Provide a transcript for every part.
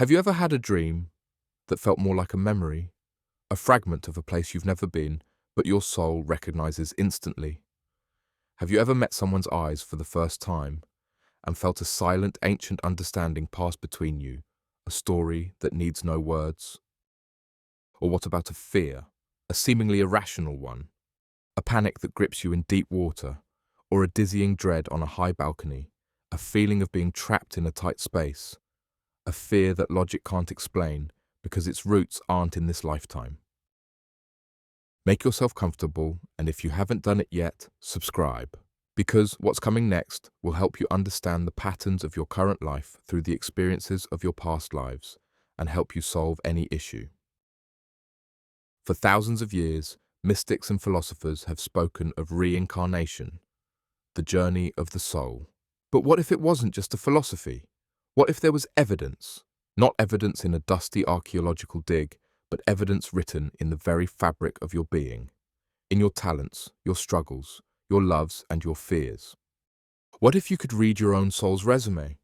Have you ever had a dream that felt more like a memory, a fragment of a place you've never been, but your soul recognizes instantly? Have you ever met someone's eyes for the first time and felt a silent, ancient understanding pass between you, a story that needs no words? Or what about a fear, a seemingly irrational one, a panic that grips you in deep water, or a dizzying dread on a high balcony, a feeling of being trapped in a tight space, a fear that logic can't explain because its roots aren't in this lifetime? Make yourself comfortable, and if you haven't done it yet, subscribe. Because what's coming next will help you understand the patterns of your current life through the experiences of your past lives and help you solve any issue. For thousands of years, mystics and philosophers have spoken of reincarnation, the journey of the soul. But what if it wasn't just a philosophy? What if there was evidence? Not evidence in a dusty archaeological dig, but evidence written in the very fabric of your being, in your talents, your struggles, your loves, and your fears. What if you could read your own soul's resume?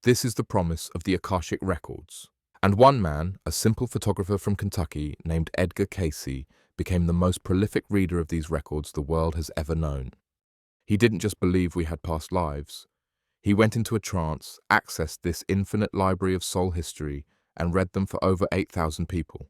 This is the promise of the Akashic Records. And one man, a simple photographer from Kentucky named Edgar Cayce, became the most prolific reader of these records the world has ever known. He didn't just believe we had past lives. He went into a trance, accessed this infinite library of soul history, and read them for over 8,000 people.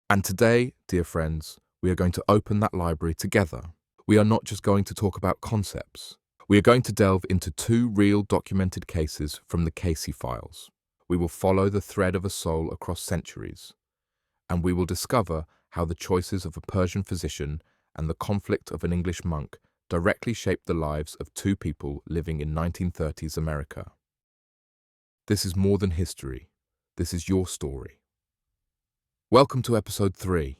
And today, dear friends, we are going to open that library together. We are not just going to talk about concepts. We are going to delve into two real documented cases from the Cayce files. We will follow the thread of a soul across centuries, and we will discover how the choices of a Persian physician and the conflict of an English monk directly shaped the lives of two people living in 1930s America. This is more than history. This is your story. Welcome to episode 3.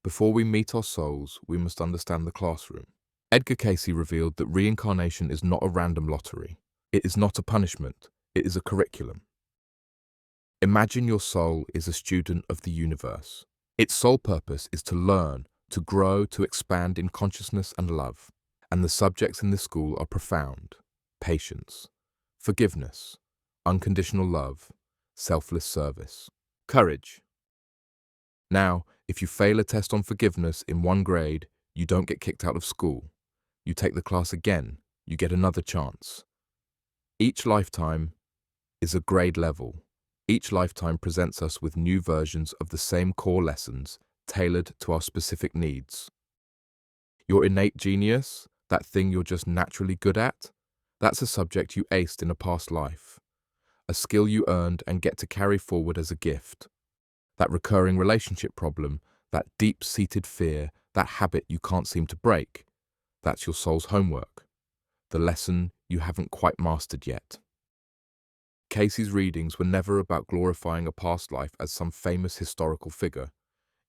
Before we meet our souls, we must understand the classroom. Edgar Cayce revealed that reincarnation is not a random lottery. It is not a punishment. It is a curriculum. Imagine your soul is a student of the universe. Its sole purpose is to learn, to grow, to expand in consciousness and love. And the subjects in this school are profound: patience, forgiveness, unconditional love, selfless service, courage. Now, if you fail a test on forgiveness in one grade, you don't get kicked out of school. You take the class again, you get another chance. Each lifetime is a grade level. Each lifetime presents us with new versions of the same core lessons, tailored to our specific needs. Your innate genius, that thing you're just naturally good at, that's a subject you aced in a past life, a skill you earned and get to carry forward as a gift. That recurring relationship problem, that deep-seated fear, that habit you can't seem to break, that's your soul's homework, the lesson you haven't quite mastered yet. Cayce's readings were never about glorifying a past life as some famous historical figure.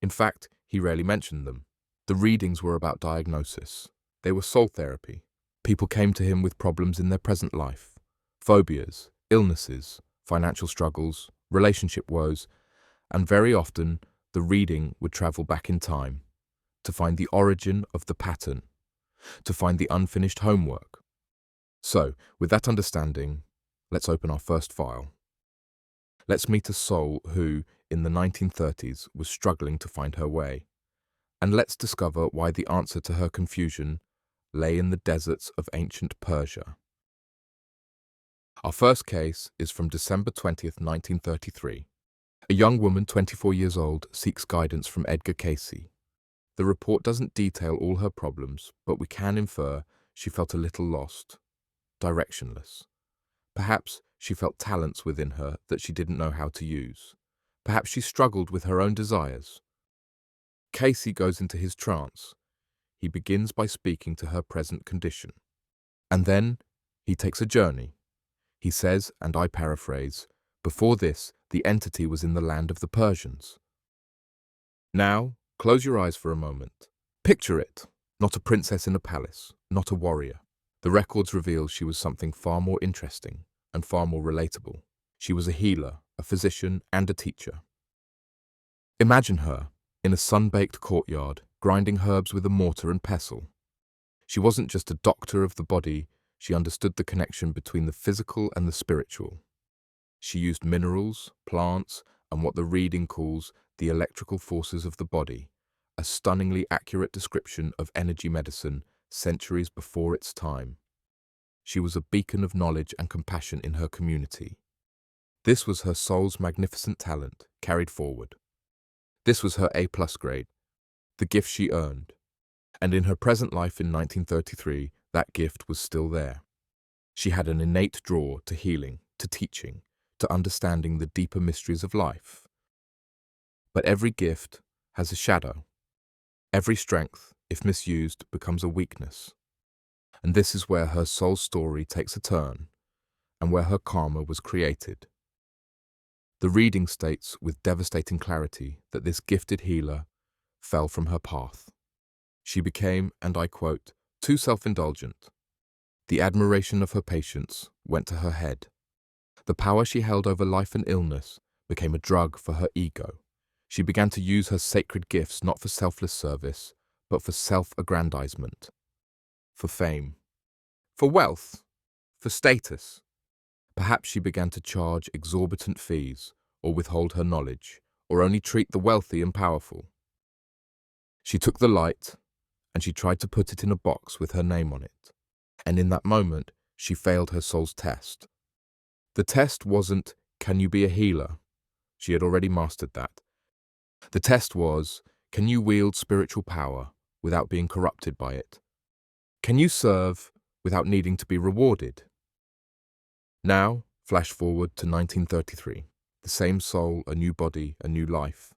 In fact, he rarely mentioned them. The readings were about diagnosis. They were soul therapy. People came to him with problems in their present life: phobias, illnesses, financial struggles, relationship woes, and very often the reading would travel back in time to find the origin of the pattern, to find the unfinished homework. So, with that understanding, let's open our first file. Let's meet a soul who, in the 1930s, was struggling to find her way. And let's discover why the answer to her confusion lay in the deserts of ancient Persia. Our first case is from December 20th, 1933. A young woman, 24 years old, seeks guidance from Edgar Cayce. The report doesn't detail all her problems, but we can infer she felt a little lost, directionless. Perhaps she felt talents within her that she didn't know how to use. Perhaps she struggled with her own desires. Cayce goes into his trance. He begins by speaking to her present condition. And then he takes a journey. He says, and I paraphrase, "Before this, the entity was in the land of the Persians." Now, close your eyes for a moment. Picture it, not a princess in a palace, not a warrior. The records reveal she was something far more interesting and far more relatable. She was a healer, a physician, and a teacher. Imagine her in a sun-baked courtyard, grinding herbs with a mortar and pestle. She wasn't just a doctor of the body, she understood the connection between the physical and the spiritual. She used minerals, plants, and what the reading calls the electrical forces of the body, a stunningly accurate description of energy medicine centuries before its time. She was a beacon of knowledge and compassion in her community. This was her soul's magnificent talent, carried forward. This was her A+ grade, the gift she earned. And in her present life in 1933, that gift was still there. She had an innate draw to healing, to teaching, to understanding the deeper mysteries of life. But every gift has a shadow. Every strength, if misused, becomes a weakness. And this is where her soul story takes a turn, and where her karma was created. The reading states with devastating clarity that this gifted healer fell from her path. She became, and I quote, too self-indulgent. The admiration of her patients went to her head. The power she held over life and illness became a drug for her ego. She began to use her sacred gifts not for selfless service, but for self-aggrandizement, for fame, for wealth, for status. Perhaps she began to charge exorbitant fees, or withhold her knowledge, or only treat the wealthy and powerful. She took the light, and she tried to put it in a box with her name on it. And in that moment, she failed her soul's test. The test wasn't, can you be a healer? She had already mastered that. The test was, can you wield spiritual power without being corrupted by it? Can you serve without needing to be rewarded? Now, flash forward to 1933. The same soul, a new body, a new life.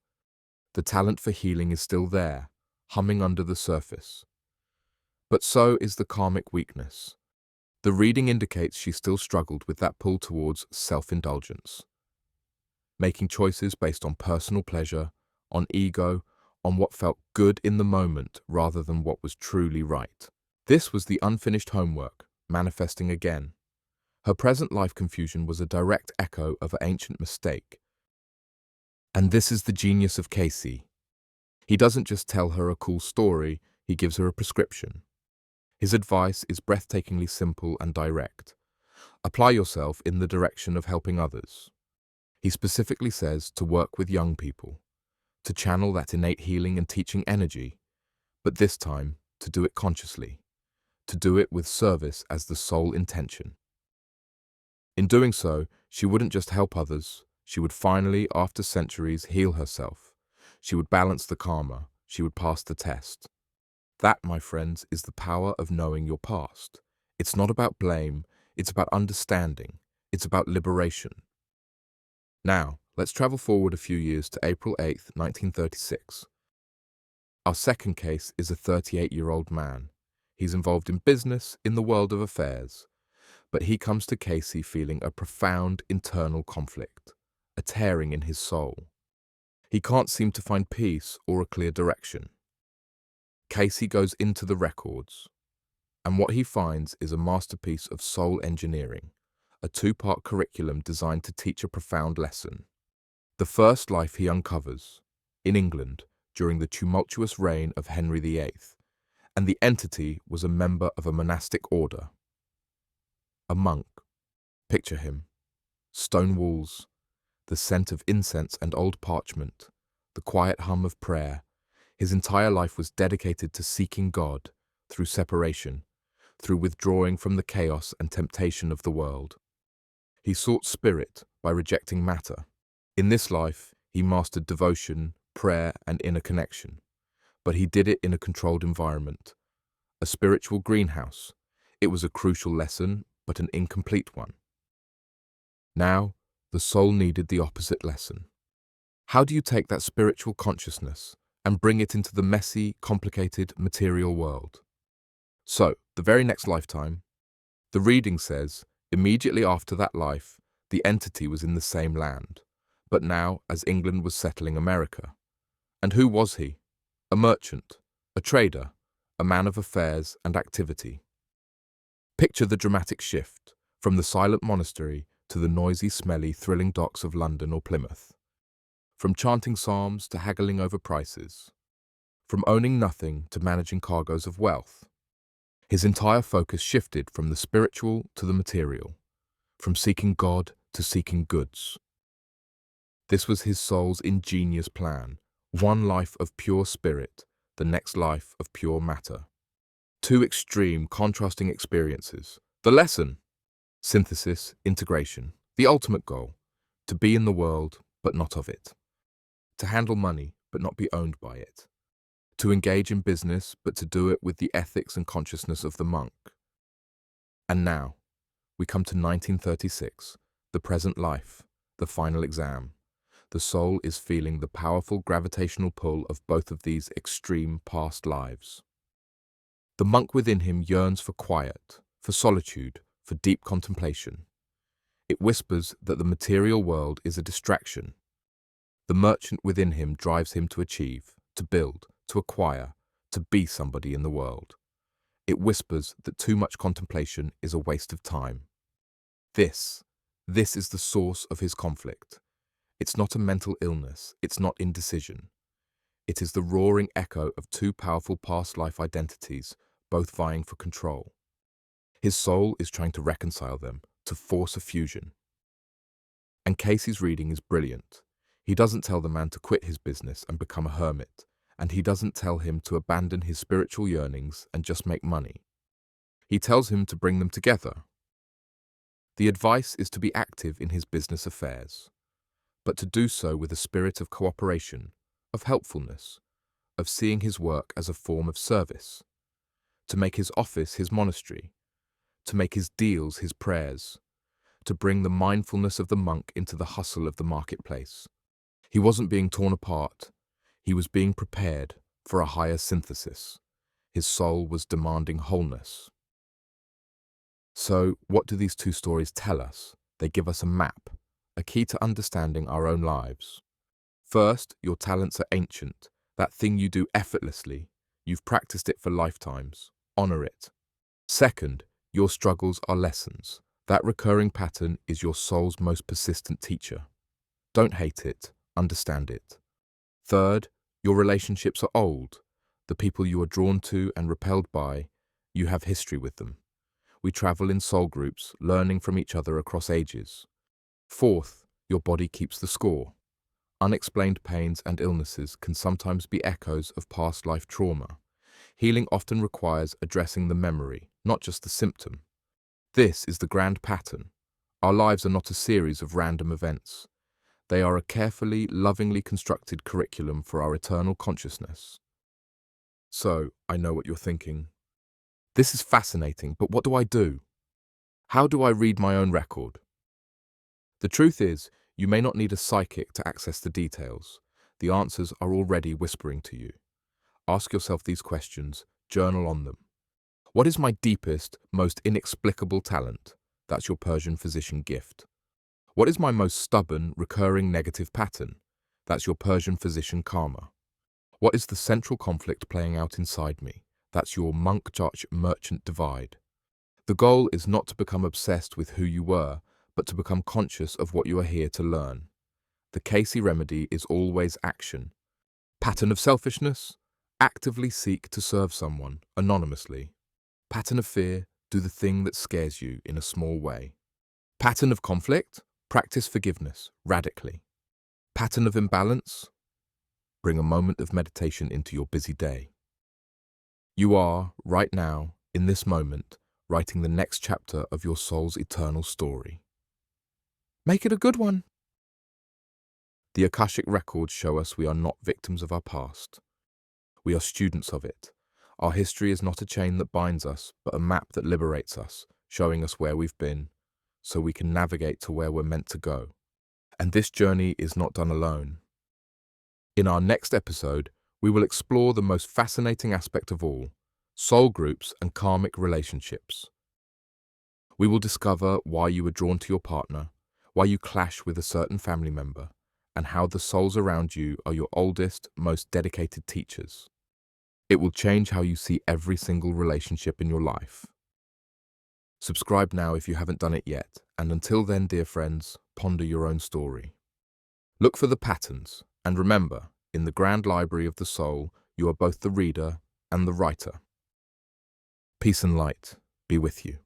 The talent for healing is still there, humming under the surface. But so is the karmic weakness. The reading indicates she still struggled with that pull towards self-indulgence, making choices based on personal pleasure, on ego, on what felt good in the moment rather than what was truly right. This was the unfinished homework, manifesting again. Her present life confusion was a direct echo of an ancient mistake. And this is the genius of Casey. He doesn't just tell her a cool story, he gives her a prescription. His advice is breathtakingly simple and direct. Apply yourself in the direction of helping others. He specifically says to work with young people, to channel that innate healing and teaching energy, but this time to do it consciously, to do it with service as the sole intention. In doing so, she wouldn't just help others, she would finally, after centuries, heal herself. She would balance the karma, she would pass the test. That, my friends, is the power of knowing your past. It's not about blame, it's about understanding, it's about liberation. Now, let's travel forward a few years to April 8th, 1936. Our second case is a 38-year-old man. He's involved in business, in the world of affairs. But he comes to Casey feeling a profound internal conflict, a tearing in his soul. He can't seem to find peace or a clear direction. Casey goes into the records, and what he finds is a masterpiece of soul engineering, a two-part curriculum designed to teach a profound lesson. The first life he uncovers, in England, during the tumultuous reign of Henry VIII, and the entity was a member of a monastic order. A monk. Picture him. Stone walls, the scent of incense and old parchment, the quiet hum of prayer. His entire life was dedicated to seeking God through separation, through withdrawing from the chaos and temptation of the world. He sought spirit by rejecting matter. In this life, he mastered devotion, prayer, and inner connection. But he did it in a controlled environment, a spiritual greenhouse. It was a crucial lesson, but an incomplete one. Now, the soul needed the opposite lesson. How do you take that spiritual consciousness and bring it into the messy, complicated, material world? So, the very next lifetime, the reading says, immediately after that life, the entity was in the same land, but now as England was settling America. And who was he? A merchant, a trader, a man of affairs and activity. Picture the dramatic shift from the silent monastery to the noisy, smelly, thrilling docks of London or Plymouth. From chanting psalms to haggling over prices. From owning nothing to managing cargoes of wealth. His entire focus shifted from the spiritual to the material, from seeking God to seeking goods. This was his soul's ingenious plan. One life of pure spirit, the next life of pure matter. Two extreme, contrasting experiences. The lesson: synthesis, integration. The ultimate goal: to be in the world, but not of it. To handle money, but not be owned by it. To engage in business, but to do it with the ethics and consciousness of the monk. And now, we come to 1936, the present life, the final exam. The soul is feeling the powerful gravitational pull of both of these extreme past lives. The monk within him yearns for quiet, for solitude, for deep contemplation. It whispers that the material world is a distraction. The merchant within him drives him to achieve, to build, to acquire, to be somebody in the world. It whispers that too much contemplation is a waste of time. This is the source of his conflict. It's not a mental illness, it's not indecision. It is the roaring echo of two powerful past life identities, both vying for control. His soul is trying to reconcile them, to force a fusion. And Casey's reading is brilliant. He doesn't tell the man to quit his business and become a hermit, and he doesn't tell him to abandon his spiritual yearnings and just make money. He tells him to bring them together. The advice is to be active in his business affairs, but to do so with a spirit of cooperation, of helpfulness, of seeing his work as a form of service, to make his office his monastery, to make his deals his prayers, to bring the mindfulness of the monk into the hustle of the marketplace. He wasn't being torn apart. He was being prepared for a higher synthesis. His soul was demanding wholeness. So, what do these two stories tell us? They give us a map, a key to understanding our own lives. First, your talents are ancient, that thing you do effortlessly. You've practiced it for lifetimes. Honor it. Second, your struggles are lessons. That recurring pattern is your soul's most persistent teacher. Don't hate it, understand it. Third, your relationships are old. The people you are drawn to and repelled by, you have history with them. We travel in soul groups, learning from each other across ages. Fourth, your body keeps the score. Unexplained pains and illnesses can sometimes be echoes of past life trauma. Healing often requires addressing the memory, not just the symptom. This is the grand pattern. Our lives are not a series of random events. They are a carefully, lovingly constructed curriculum for our eternal consciousness. So, I know what you're thinking. This is fascinating, but what do I do? How do I read my own record? The truth is, you may not need a psychic to access the details. The answers are already whispering to you. Ask yourself these questions, journal on them. What is my deepest, most inexplicable talent? That's your Persian physician gift. What is my most stubborn, recurring negative pattern? That's your Persian physician karma. What is the central conflict playing out inside me? That's your monk-church merchant divide. The goal is not to become obsessed with who you were, but to become conscious of what you are here to learn. The Casey remedy is always action. Pattern of selfishness? Actively seek to serve someone, anonymously. Pattern of fear? Do the thing that scares you in a small way. Pattern of conflict? Practice forgiveness, radically. Pattern of imbalance? Bring a moment of meditation into your busy day. You are, right now, in this moment, writing the next chapter of your soul's eternal story. Make it a good one. The Akashic Records show us we are not victims of our past. We are students of it. Our history is not a chain that binds us, but a map that liberates us, showing us where we've been, so we can navigate to where we're meant to go. And this journey is not done alone. In our next episode, we will explore the most fascinating aspect of all, soul groups and karmic relationships. We will discover why you were drawn to your partner, why you clash with a certain family member, and how the souls around you are your oldest, most dedicated teachers. It will change how you see every single relationship in your life. Subscribe now if you haven't done it yet, and until then, dear friends, ponder your own story. Look for the patterns, and remember, in the grand library of the soul, you are both the reader and the writer. Peace and light be with you.